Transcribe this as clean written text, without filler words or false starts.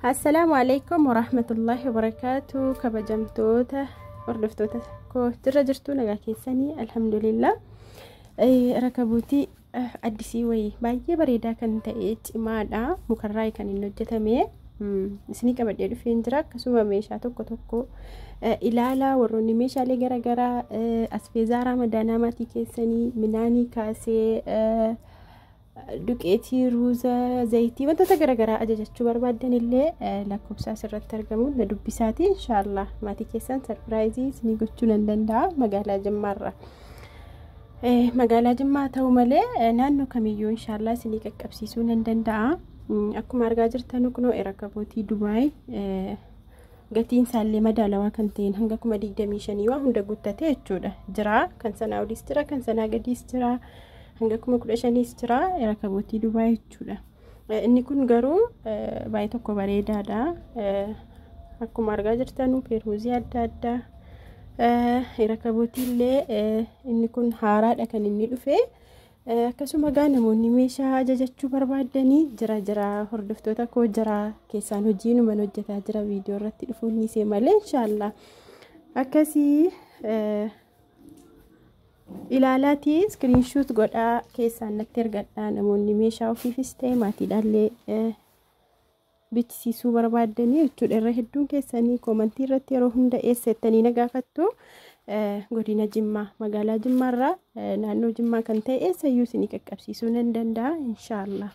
السلام عليكم ورحمة الله وبركاته. كبجمتوتا وردفتوتا كو ترجرتو نغا كيساني الحمد لله. ركبوتي أدسي وي باية بريدا كان تأيج إمادا مكراي كان النجتمي isini qabadee dhufeen jira akkasuma meeshaa tokko ilaala warroonni meeshaalee garaagaraa asfeezaa ramadaanaa maatii keessanii minaanii kaasee duqeetii ruuza zayitii wantoota garaagaraa ajajachuu barbaadan illee lakkoofsa asirratti argamu na dubbisaati inshallah maatii keessan sarpiraayizii isini gochuu nan danda'a magaalaa Jimmaarra. Magaalaa Jimmaa ta'u malee naannoo kamiyyuu inshallah isini qaqqabsiisuu nan danda'a. Akkuma argaa jirtan kunoo Rakabooti Dubaay gatiin isaallee madaalawaa kan ta'een hanga 25 waa hunda guuttatee jechuudha. Jira kan sanaa oliis jira kan sanaa gadiis jira hanga 15 jira Rakabooti Dubaay jechuudha. Inni kun garuu baay'ee tokko bareedaadha. Akkuma argaa jirtan peermuuzii adda addaa Rakabooti illee inni kun haaraadha kan inni dhufe. Akkasuma namoonni meeshaa ajajachuu barbaadanii jira hordoftoota koo jira keessaan hojiinuma hojjetaa jira viidiyoo irratti dhufuun ni see malee inshallah akkasii ilaalaati screenshot godhaa keessaan natti ergadhaa namoonni meeshaa ofiifis ta'e maatiidhaallee bichisiisuu barbaadanii jechuudha. Irra hedduun keessanii koomentii irratti yeroo hunda eessattanii na gaafattu. Godina Jimmaa magaalaa Jimmaarraa naannoo Jimmaa kan ta'e eessayyuu isini qaqqabsiisuu nan danda'a inshallah.